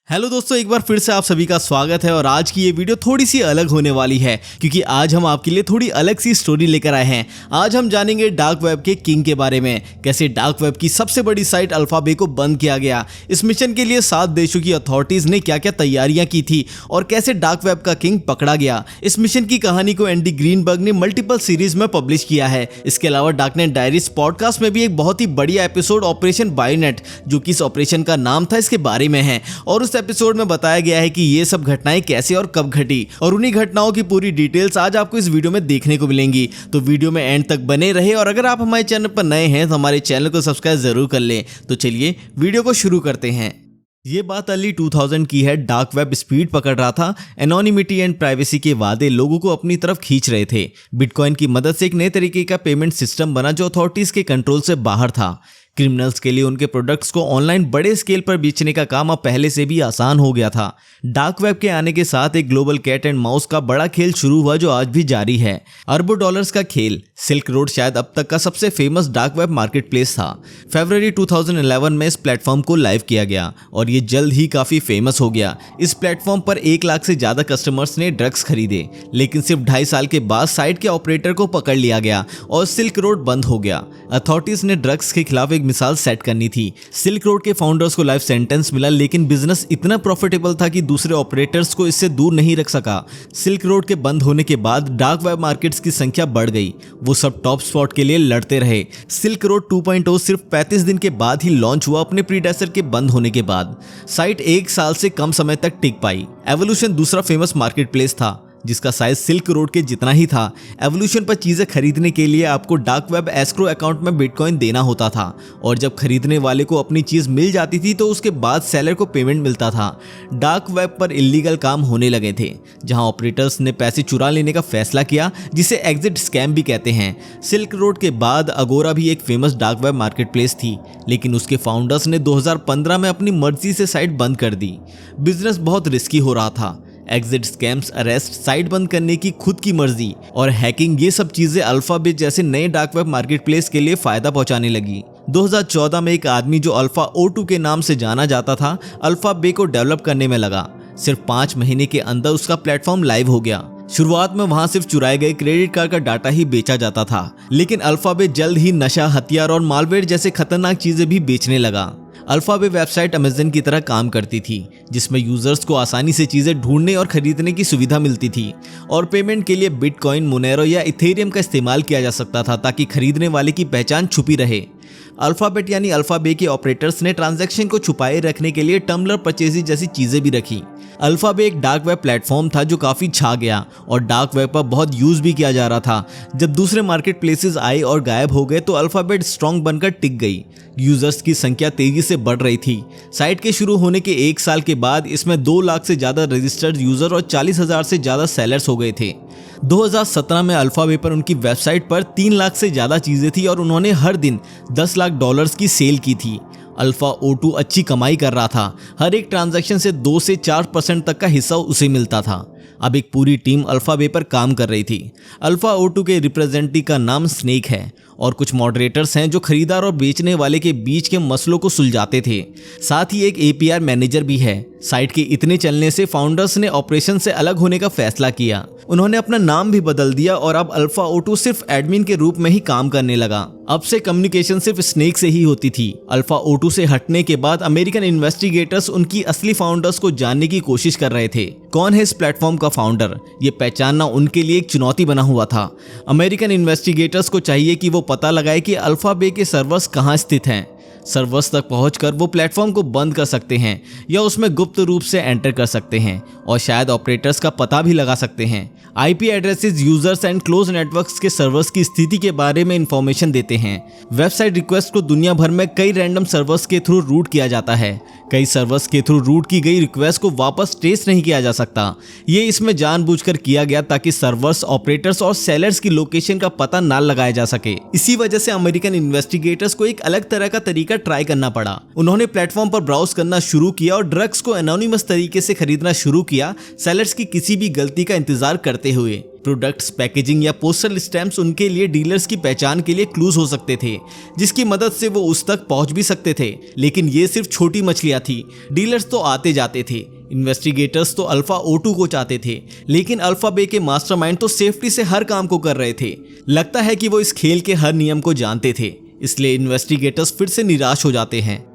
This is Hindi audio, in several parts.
हेलो दोस्तों, एक बार फिर से आप सभी का स्वागत है। और आज की ये वीडियो थोड़ी सी अलग होने वाली है क्योंकि आज हम आपके लिए थोड़ी अलग सी स्टोरी लेकर आए हैं। आज हम जानेंगे डार्क वेब के किंग के बारे में, कैसे डार्क वेब की सबसे बड़ी साइट अल्फाबे को बंद किया गया, इस मिशन के लिए 7 देशों की अथॉरिटीज ने क्या क्या तैयारियां की थी और कैसे डार्क वेब का किंग पकड़ा गया। इस मिशन की कहानी को एंडी ग्रीनबर्ग ने मल्टीपल सीरीज में पब्लिश किया है। इसके अलावा डार्कनेट डायरीज पॉडकास्ट में भी एक बहुत ही बढ़िया एपिसोड ऑपरेशन बायोनेट, जो कि इस ऑपरेशन का नाम था, इसके बारे में है। और उस एपिसोड में बताया गया है कि ये सब घटनाएं कैसे और कब घटी, और उन्हीं घटनाओं की पूरी डिटेल्स आज आपको इस वीडियो में देखने को मिलेंगी। तो वीडियो में एंड तक बने रहे, और अगर आप हमारे चैनल पर नए हैं तो हमारे चैनल को सब्सक्राइब जरूर कर लें। तो चलिए वीडियो को शुरू करते हैं। ये बात अर्ली 2000 की है। डार्क वेब स्पीड पकड़ रहा था। एनोनिमिटी एंड प्राइवेसी के वादे लोगों को अपनी तरफ खींच रहे थे। बिटकॉइन की मदद से एक नए तरीके का पेमेंट सिस्टम बना जो अथॉरिटीज के कंट्रोल से बाहर था। क्रिमिनल्स के लिए उनके प्रोडक्ट्स को ऑनलाइन बड़े स्केल पर बेचने का काम अब पहले से भी आसान हो गया था। डार्क वेब के आने के साथ एक ग्लोबल कैट एंड माउस का बड़ा खेल शुरू हुआ जो आज भी जारी है। अरबों डॉलर्स का खेल। सिल्क रोड शायद अब तक का सबसे famous dark web market place था। फरवरी 2011 में इस प्लेटफॉर्म को लाइव किया गया और ये जल्द ही काफी फेमस हो गया। इस प्लेटफॉर्म पर 1 लाख से ज्यादा कस्टमर्स ने ड्रग्स खरीदे, लेकिन सिर्फ 2.5 साल के बाद साइट के ऑपरेटर को पकड़ लिया गया और सिल्क रोड बंद हो गया। अथॉरिटीज ने ड्रग्स के खिलाफ एक मिसाल सेट करनी थी। सिल्क रोड के फाउंडर्स को लाइफ सेंटेंस मिला, लेकिन बिजनेस इतना प्रॉफिटेबल था कि दूसरे ऑपरेटर्स को इससे दूर नहीं रख सका। सिल्क रोड के बंद होने के बाद डार्क वेब मार्केट्स की संख्या बढ़ गई। वो सब टॉप स्पॉट के लिए लड़ते रहे। सिल्क रोड 2.0 सिर्फ 35 दिन के बाद ही लॉन्च हुआ। अपने प्रीडेसर के बंद होने के बाद साइट 1 साल से कम समय तक टिक पाई। एवोल्यूशन दूसरा फेमस मार्केट प्लेस था जिसका साइज सिल्क रोड के जितना ही था। एवोल्यूशन पर चीजें खरीदने के लिए आपको डार्क वेब एस्क्रो अकाउंट में बिटकॉइन देना होता था, और जब खरीदने वाले को अपनी चीज मिल जाती थी तो उसके बाद सेलर को पेमेंट मिलता था। डार्क वेब पर इलीगल काम होने लगे थे, जहां ऑपरेटर्स ने पैसे चुरा लेने का फैसला किया, जिसे एग्जिट स्कैम भी कहते हैं। सिल्क रोड के बाद अगोरा भी एक famous dark web market place थी, लेकिन उसके फाउंडर्स ने 2015 में अपनी मर्जी से साइट बंद कर दी। बिजनेस बहुत रिस्की हो रहा था। एग्जिट स्कैम्स, अरेस्ट, साइट बंद करने की खुद की मर्जी और हैकिंग, ये सब चीजें अल्फाबेट जैसे नए डार्क वेब मार्केट प्लेस के लिए फायदा पहुंचाने लगी। 2014 में एक आदमी जो अल्फा O2 के नाम से जाना जाता था, अल्फाबे को डेवलप करने में लगा। सिर्फ 5 महीने के अंदर उसका प्लेटफॉर्म लाइव हो गया। शुरुआत में वहां सिर्फ चुराए गए क्रेडिट कार्ड का डाटा ही बेचा जाता था, लेकिन अल्फाबे जल्द ही नशा, हथियार और मालवेयर जैसे खतरनाक चीजें भी बेचने लगा। अल्फाबे वेबसाइट अमेज़न की तरह काम करती थी, जिसमें यूजर्स को आसानी से चीजें ढूंढने और खरीदने की सुविधा मिलती थी, और पेमेंट के लिए बिटकॉइन, मोनेरो या इथेरियम का इस्तेमाल किया जा सकता था ताकि खरीदने वाले की पहचान छुपी रहे। अल्फाबेट यानी अल्फाबे के ऑपरेटर्स ने ट्रांजैक्शन को छुपाए रखने के लिए टम्बलर परचेज जैसी चीजें भी रखी। अल्फाबे एक डार्क वेब प्लेटफॉर्म था जो काफी छा गया और डार्क वेब पर बहुत यूज भी किया जा रहा था। जब दूसरे मार्केट प्लेसेस आए और गायब हो गए तो अल्फाबेट स्ट्रॉन्ग बनकर टिक गई। यूजर्स की संख्या तेजी से बढ़ रही थी। साइट के शुरू होने के 1 साल के बाद इसमें 2 लाख से ज्यादा रजिस्टर्ड यूजर और 40,000 से ज्यादा सेलर्स हो गए थे। 2017 में अल्फाबे पर उनकी वेबसाइट पर 3 लाख से ज्यादा चीजें थी और उन्होंने हर दिन $10 लाख की सेल की थी। अल्फा O2 अच्छी कमाई कर रहा था। हर एक ट्रांजैक्शन से 2 से 4% तक का हिस्सा उसे मिलता था। अब एक पूरी टीम अल्फाबे पर काम कर रही थी। अल्फा O2 के रिप्रेजेंटेटिव का नाम स्नेक है और कुछ मॉडरेटर्स हैं जो खरीदार और बेचने वाले के बीच के मसलों को सुलझाते थे। साथ ही एक APR मैनेजर भी है। साइट के इतने चलने से फाउंडर्स ने ऑपरेशन से अलग होने का फैसला किया। उन्होंने अपना नाम भी बदल दिया और अब अल्फा O2 सिर्फ एडमिन के रूप में ही काम करने लगा। अब से कम्युनिकेशन सिर्फ स्नेक से ही होती थी। अल्फा O2 से हटने के बाद अमेरिकन इन्वेस्टिगेटर्स उनकी असली फाउंडर्स को जानने की कोशिश कर रहे थे। कौन है इस प्लेटफॉर्म का फाउंडर, ये पहचानना उनके लिए एक चुनौती बना हुआ था। अमेरिकन इन्वेस्टिगेटर्स को चाहिए कि वो पता लगाए कि अल्फाबे के सर्वर्स कहाँ स्थित हैं। सर्वर्स तक पहुंचकर वो प्लेटफॉर्म को बंद कर सकते हैं या उसमें गुप्त रूप से एंटर कर सकते हैं, और शायद ऑपरेटर्स का पता भी लगा सकते हैं। IP addresses, users and close networks के सर्वर्स की स्थिति के बारे में इंफॉर्मेशन देते हैं। वेबसाइट रिक्वेस्ट को दुनिया भर में कई रैंडम सर्वर्स के थ्रू रूट किया जाता है। कई सर्वर्स के थ्रू रूट की गई रिक्वेस्ट को वापस ट्रेस नहीं किया जा सकता। ये इसमें जानबूझकर किया गया ताकि सर्वर्स, ऑपरेटर्स और सेलर्स की लोकेशन का पता ना लगाया जा सके। इसी वजह से अमेरिकन इन्वेस्टिगेटर्स को एक अलग तरह का तरीका ट्राई करना पड़ा। उन्होंने प्लेटफॉर्म पर ब्राउज करना शुरू किया और ड्रग्स को एनोनिमस तरीके से खरीदना शुरू किया, सेलर्स की किसी भी गलती का इंतजार करते हुए। प्रोडक्ट्स, पैकेजिंग या पोस्टल स्टैम्प्स उनके लिए डीलर्स की पहचान के लिए क्लूज हो सकते थे, जिसकी मदद से वो उस तक पहुंच भी सकते थे। लेकिन ये सिर्फ छोटी मछलियां थी। डीलर्स तो आते जाते थे। इन्वेस्टिगेटर्स तो अल्फा O2 को चाहते थे, लेकिन अल्फा बे के मास्टरमाइंड तो सेफ्टी से हर काम को कर रहे थे। लगता है कि वो इस खेल के हर नियम को जानते थे, इसलिए इन्वेस्टिगेटर्स फिर से निराश हो जाते हैं।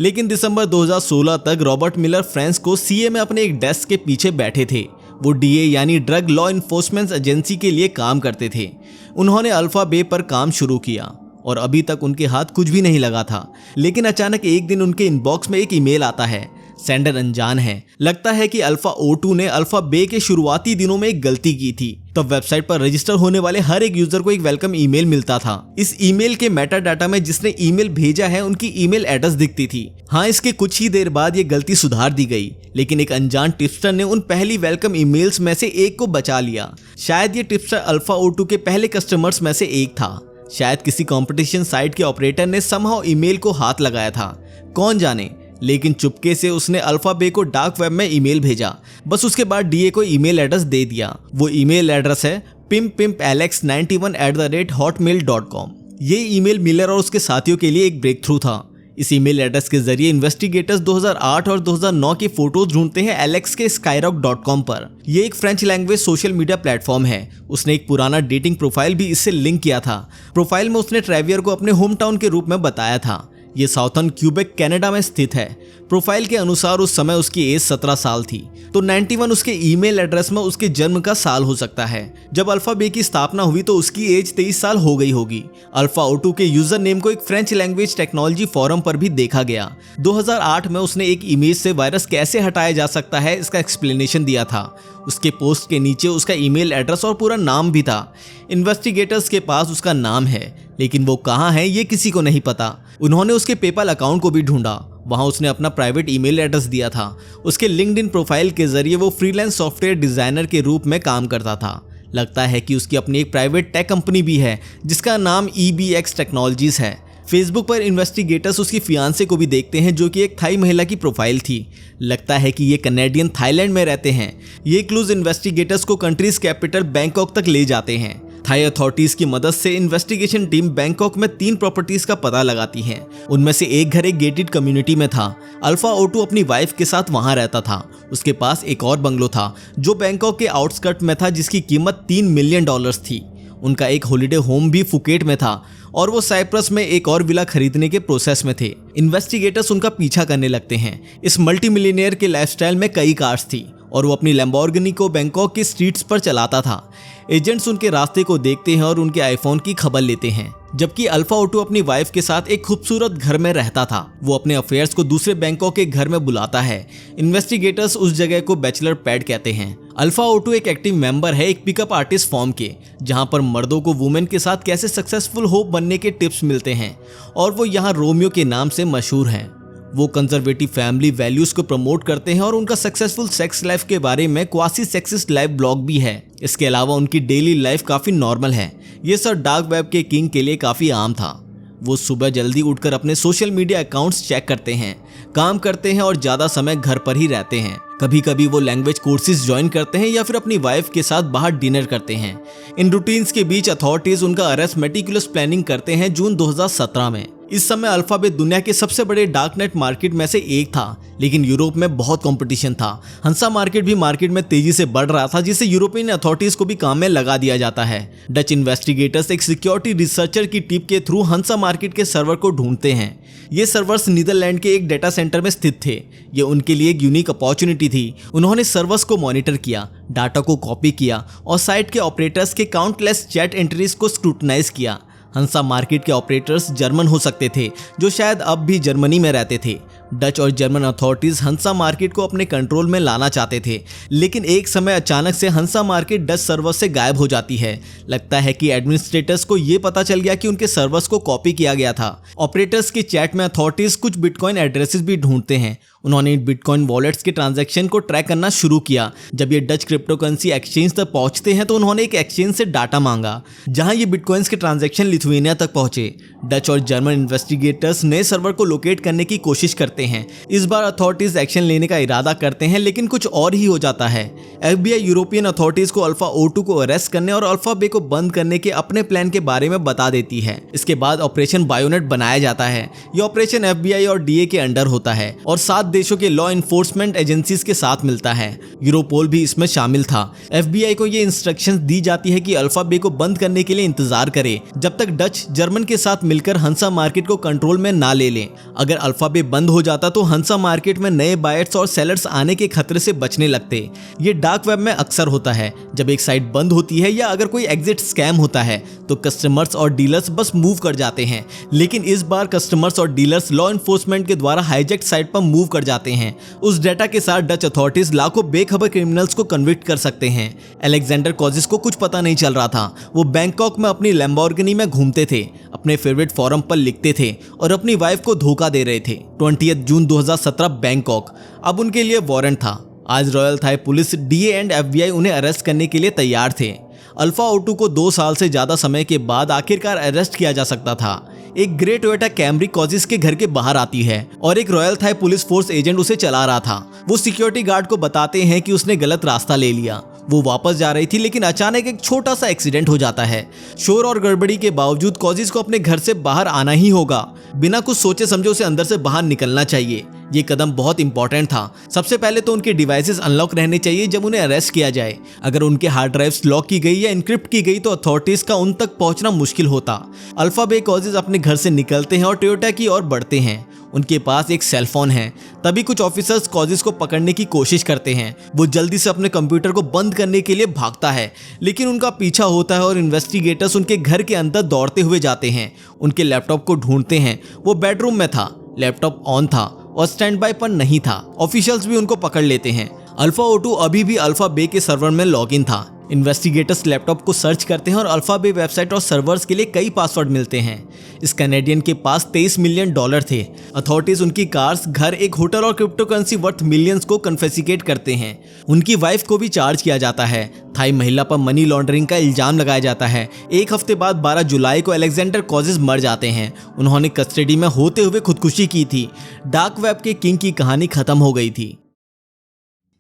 लेकिन दिसंबर 2016 तक रॉबर्ट मिलर फ्रांस को सीए में अपने एक डेस्क के पीछे बैठे थे। वो डीए यानी ड्रग लॉ इन्फोर्समेंट एजेंसी के लिए काम करते थे। उन्होंने अल्फा बे पर काम शुरू किया और अभी तक उनके हाथ कुछ भी नहीं लगा था। लेकिन अचानक एक दिन उनके इनबॉक्स में एक ईमेल आता है। सेंडर अनजान है। लगता है कि अल्फा O2 ने अल्फा बे के शुरुआती दिनों में एक गलती की थी। तब वेबसाइट पर रजिस्टर होने वाले हर एक यूजर को एक वेलकम ईमेल मिलता था। इस ईमेल के मेटा डाटा में जिसने ईमेल भेजा है उनकी ईमेल एड्रेस दिखती थी। हाँ, इसके कुछ ही देर बाद ये गलती सुधार दी गई, लेकिन एक अनजान टिप्सटर ने उन पहली वेलकम ईमेल्स में से एक को बचा लिया। शायद ये टिप्सटर अल्फा O2 के पहले कस्टमर्स में से एक था। शायद किसी कंपटीशन साइट के ऑपरेटर ने समहाउ ईमेल को हाथ लगाया था, कौन जाने। लेकिन चुपके से उसने अल्फा बे को डार्क वेब में ईमेल भेजा। बस उसके बाद डीए को ईमेल एड्रेस दे दिया। वो ईमेल एड्रेस है pimpalex91@hotmail.com। ये ईमेल मिलर और उसके साथियों के लिए एक ब्रेक थ्रू था। इस ईमेल एड्रेस के जरिए इन्वेस्टिगेटर्स 2008 और 2009 की फोटोज ढूंढते हैं एलेक्स के skyrock.com पर। ये एक French language social media platform है। उसने एक पुराना डेटिंग प्रोफाइल भी इससे लिंक किया था। प्रोफाइल में उसने ट्रेवियर को अपने होम टाउन के रूप में बताया था। ये साउथर्न क्यूबेक कनाडा में स्थित है। प्रोफाइल के अनुसार उस समय उसकी एज 17 साल थी, तो 91 उसके ईमेल एड्रेस में उसके जन्म का साल हो सकता है। जब अल्फा बे की स्थापना हुई तो उसकी एज 23 साल हो गई होगी। अल्फा O2 के यूजर नेम को एक फ्रेंच लैंग्वेज टेक्नोलॉजी फोरम पर भी देखा गया। 2008 में उसने एक इमेज से वायरस कैसे हटाया जा सकता है इसका एक्सप्लेनेशन दिया था। उसके पोस्ट के नीचे उसका ईमेल एड्रेस और पूरा नाम भी था। इन्वेस्टिगेटर्स के पास उसका नाम है, लेकिन वो कहाँ है ये किसी को नहीं पता। उन्होंने उसके पेपल अकाउंट को भी ढूंढा। वहां उसने अपना प्राइवेट ईमेल एड्रेस दिया था। उसके लिंक्डइन प्रोफाइल के जरिए वो फ्रीलांस सॉफ्टवेयर डिजाइनर के रूप में काम करता था। लगता है कि उसकी अपनी एक प्राइवेट टेक कंपनी भी है जिसका नाम EBX टेक्नोलॉजीज है। फेसबुक पर इन्वेस्टिगेटर्स उसकी फियांसे को भी देखते हैं, जो कि एक थाई महिला की प्रोफाइल थी। लगता है कि ये कनेडियन थाईलैंड में रहते हैं। ये क्लूज इन्वेस्टिगेटर्स को कंट्रीज कैपिटल बैंकॉक तक ले जाते हैं। थाई अथॉरिटीज की मदद से इन्वेस्टिगेशन टीम बैंकॉक में 3 प्रॉपर्टीज का पता लगाती है। उनमें से एक घर एक गेटेड कम्युनिटी में था। अल्फा O2 अपनी वाइफ के साथ वहां रहता था। उसके पास एक और बंगलो था जो बैंकॉक के आउटस्कर्ट में था, जिसकी कीमत $3 मिलियन थी। उनका एक हॉलिडे होम भी फुकेट में था और वो साइप्रस में एक और विला खरीदने के प्रोसेस में थे। इन्वेस्टिगेटर्स उनका पीछा करने लगते हैं। इस मल्टी मिलियनेयर के लाइफस्टाइल में कई कार्स थी और वो अपनी लैम्बोर्गिनी को बैंकॉक के स्ट्रीट्स पर चलाता था। एजेंट्स उनके रास्ते को देखते हैं और उनके आईफोन की खबर लेते हैं। जबकि अल्फा O2 अपनी वाइफ के साथ एक खूबसूरत घर में रहता था। वो अपने अफेयर्स को दूसरे बैंकॉक के घर में बुलाता है। इन्वेस्टिगेटर्स उस जगह को बैचलर पैड कहते हैं। अल्फा O2 एक एक्टिव मेंबर है एक पिकअप आर्टिस्ट फॉर्म के, जहां पर मर्दों को वुमेन के साथ कैसे सक्सेसफुल होप बनने के टिप्स मिलते हैं और वो यहाँ रोमियो के नाम से मशहूर हैं। वो कंजर्वेटिव फैमिली वैल्यूज को प्रमोट करते हैं और उनका सक्सेसफुल सेक्स लाइफ के बारे में क्वासी सेक्सिस्ट लाइफ ब्लॉग भी है। इसके अलावा उनकी डेली लाइफ काफी नॉर्मल है। ये सब डार्क वेब के किंग के लिए काफी आम था। वो सुबह जल्दी उठकर अपने सोशल मीडिया अकाउंट्स चेक करते हैं, काम करते हैं और ज्यादा समय घर पर ही रहते हैं। कभी कभी वो लैंग्वेज कोर्सेज ज्वाइन करते हैं या फिर अपनी वाइफ के साथ बाहर डिनर करते हैं। इन रूटीन्स के बीच अथॉरिटीज उनका अरेस्ट मेटिकुलस प्लानिंग करते हैं जून 2017 में। इस समय अल्फाबेट दुनिया के सबसे बड़े डार्कनेट मार्केट में से एक था, लेकिन यूरोप में बहुत कंपटीशन था। हंसा मार्केट भी मार्केट में तेजी से बढ़ रहा था, जिससे यूरोपियन अथॉरिटीज को भी काम में लगा दिया जाता है। डच इन्वेस्टिगेटर्स एक सिक्योरिटी रिसर्चर की टीम के थ्रू हंसा मार्केट के सर्वर को ढूंढते हैं। ये सर्वर्स नीदरलैंड के एक डेटा सेंटर में स्थित थे। ये उनके लिए एक यूनिक अपॉर्चुनिटी थी। उन्होंने सर्वर्स को मॉनिटर किया, डाटा को कॉपी किया और साइट के ऑपरेटर्स के काउंटलेस चैट एंट्रीज को स्क्रूटनाइज किया। हंसा मार्केट के ऑपरेटर्स जर्मन हो सकते थे, जो शायद अब भी जर्मनी में रहते थे। डच और जर्मन अथॉरिटीज हंसा मार्केट को अपने कंट्रोल में लाना चाहते थे, लेकिन एक समय अचानक से हंसा मार्केट डच सर्वर से गायब हो जाती है। लगता है कि एडमिनिस्ट्रेटर्स को यह पता चल गया कि उनके सर्वर्स को कॉपी किया गया था। ऑपरेटर्स के चैट में अथॉरिटीज कुछ बिटकॉइन एड्रेसेस भी ढूंढते हैं। उन्होंने बिटकॉइन वॉलेट्स के ट्रांजैक्शन को ट्रैक करना शुरू किया। जब ये डच क्रिप्टो करेंसी एक्सचेंज तक पहुंचते हैं तो उन्होंने एक एक्सचेंज से डाटा मांगा जहां ये बिटकॉइंस के ट्रांजैक्शन लिथुआनिया तक पहुंचे। डच और जर्मन इन्वेस्टिगेटर्स नए सर्वर को लोकेट करने की कोशिश करते हैं। इस बार अथॉरिटीज एक्शन लेने का इरादा करते हैं, लेकिन कुछ और ही हो जाता है। FBI यूरोपियन अथॉरिटीज को अल्फा O2 को अरेस्ट करने और अल्फा बे को बंद करने के अपने प्लान के बारे में बता देती है। इसके बाद ऑपरेशन बायोनेट बनाया जाता है। ये ऑपरेशन FBI और DA के अंडर होता है और 7 देशों के लॉ इन्फोर्समेंट एजेंसीज के साथ मिलता है। यूरोपोल भी इसमें शामिल था। FBI को ये इंस्ट्रक्शंस दी जाती है कि अल्फा बे को बंद करने के लिए इंतजार करे जब तक डच जर्मन के साथ मिलकर हंसा मार्केट को कंट्रोल में ना ले लें। अगर अल्फा बे बंद हो जाता तो हंसा मार्केट में नए बायर्स और सेलर्स आने के खतरे से बचने लगते। ये डार्क वेब में अक्सर होता है। जब एक साइट बंद होती है या अगर कोई एग्जिट स्कैम होता है तो कस्टमर्स और डीलर्स बस मूव कर जाते हैं, लेकिन इस बार कस्टमर्स और डीलर्स लॉ इन्फोर्समेंट के द्वारा हाईजैक्ट साइट पर मूव कर जाते हैं। उस डेटा के साथ डच अथॉरिटीज लाखों बेखबर क्रिमिनल्स को कन्विक्ट कर सकते हैं। अलेक्जेंडर कॉजिस को कुछ पता नहीं चल रहा था। वो बैंकॉक में अपनी लैम्बोर्गिनी में घूमते थे, अपने फेवरेट फोरम पर लिखते थे और अपनी वाइफ को धोखा दे रहे थे। 20 जून 2017 बैंकॉक। अब उनके लिए वारंट था। आज royal Thai police, DA and FBI उन्हें अरेस्ट करने के लिए तैयार थे। अल्फा O2 को 2 साल से ज्यादा समय के बाद आखिरकार अरेस्ट किया जा सकता था। एक ग्रे टोयोटा कैमरी कॉजिस के घर के बाहर आती है और एक royal Thai police force agent उसे चला रहा था। वो सिक्योरिटी गार्ड को बताते हैं कि उसने गलत रास्ता ले लिया। वो वापस जा रही थी, लेकिन अचानक एक छोटा सा एक्सीडेंट हो जाता है। शोर और गड़बड़ी के बावजूद कॉजिस को अपने घर से बाहर आना ही होगा। बिना कुछ सोचे समझे उसे अंदर से बाहर निकलना चाहिए। ये कदम बहुत इंपॉर्टेंट था। सबसे पहले तो उनके डिवाइसेस अनलॉक रहने चाहिए जब उन्हें अरेस्ट किया जाए। अगर उनके हार्ड ड्राइव्स लॉक की गई या इनक्रिप्ट की गई तो अथॉरिटीज का उन तक पहुंचना मुश्किल होता। अल्फा बे कॉजिस अपने घर से निकलते हैं और टोयोटा की ओर बढ़ते हैं। उनके पास एक सेलफोन है। तभी कुछ ऑफिसर्स कॉजिस को पकड़ने की कोशिश करते हैं। वो जल्दी से अपने कंप्यूटर को बंद करने के लिए भागता है, लेकिन उनका पीछा होता है और इन्वेस्टिगेटर्स उनके घर के अंदर दौड़ते हुए जाते हैं। उनके लैपटॉप को ढूंढते हैं। वो बेडरूम में था। लैपटॉप ऑन था और स्टैंड बाय पर नहीं था। ऑफिशियल्स भी उनको पकड़ लेते हैं। अल्फा O2 अभी भी अल्फा बे के सर्वर में लॉगिन था। इन्वेस्टिगेटर्स लैपटॉप को सर्च करते हैं और अल्फा बे वेबसाइट और सर्वर्स के लिए कई पासवर्ड मिलते हैं। इस कैनेडियन के पास $23 मिलियन थे। अथॉरिटीज उनकी कार्स, घर, एक होटल और क्रिप्टो करेंसी वर्थ मिलियंस को कन्फेसिकेट करते हैं। उनकी वाइफ को भी चार्ज किया जाता है। थाई महिला पर मनी लॉन्ड्रिंग का इल्जाम लगाया जाता है। एक हफ्ते बाद 12 जुलाई को अलेक्जेंडर कॉजिस मर जाते हैं। उन्होंने कस्टडी में होते हुए खुदकुशी की थी। डार्क वेब के किंग की कहानी खत्म हो गई थी।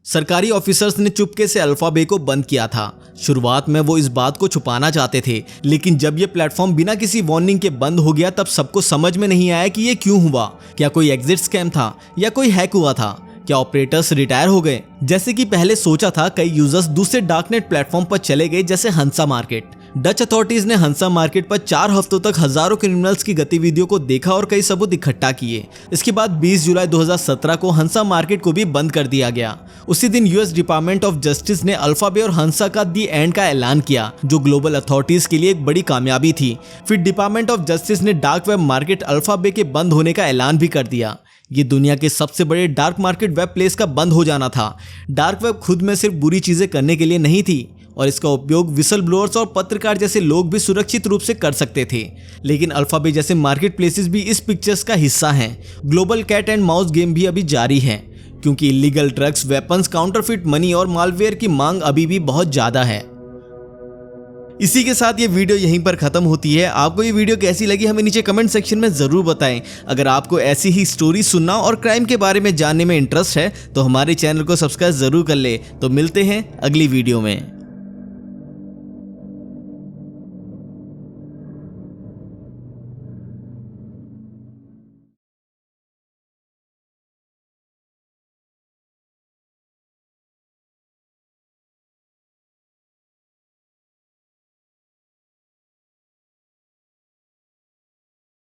सरकारी ऑफिसर्स ने चुपके से अल्फा बे को बंद किया था। शुरुआत में वो इस बात को छुपाना चाहते थे, लेकिन जब ये प्लेटफॉर्म बिना किसी वार्निंग के बंद हो गया तब सबको समझ में नहीं आया कि ये क्यों हुआ। क्या कोई एग्जिट स्कैम था या कोई हैक हुआ था? क्या ऑपरेटर्स रिटायर हो गए जैसे कि पहले सोचा था? कई यूजर्स दूसरे डार्कनेट प्लेटफॉर्म पर चले गए जैसे हंसा मार्केट। डच अथॉरिटीज ने हंसा मार्केट पर 4 हफ्तों तक हजारों क्रिमिनल्स की गतिविधियों को देखा और कई सबूत इकट्ठा किए। इसके बाद 20 जुलाई 2017 को हंसा मार्केट को भी बंद कर दिया गया। उसी दिन यूएस डिपार्टमेंट ऑफ जस्टिस ने अल्फा बे और हंसा का दी एंड का ऐलान किया, जो ग्लोबल अथॉरिटीज के लिए एक बड़ी कामयाबी थी। फिर डिपार्टमेंट ऑफ जस्टिस ने डार्क वेब मार्केट अल्फा बे के बंद होने का ऐलान भी कर दिया। ये दुनिया के सबसे बड़े डार्क मार्केट वेब प्लेस का बंद हो जाना था। डार्क वेब खुद में सिर्फ बुरी चीजें करने के लिए नहीं थी और इसका उपयोग विसल ब्लोअर्स और पत्रकार जैसे लोग भी सुरक्षित रूप से कर सकते थे। लेकिन अल्फा बे जैसे मार्केट प्लेसेस भी इस पिक्चर्स का हिस्सा हैं। Global cat and mouse game भी अभी जारी है, क्योंकि illegal drugs, weapons, counterfeit money और मालवेयर की मांग अभी भी बहुत ज्यादा है। इसी के साथ ये वीडियो यहीं पर खत्म होती है। आपको ये वीडियो कैसी लगी हमें नीचे कमेंट सेक्शन में ज़रूर बताएं। अगर आपको ऐसी ही स्टोरी सुनना और क्राइम के बारे में जानने में इंटरेस्ट है तो हमारे चैनल को सब्सक्राइब ज़रूर कर ले। तो मिलते हैं अगली वीडियो में।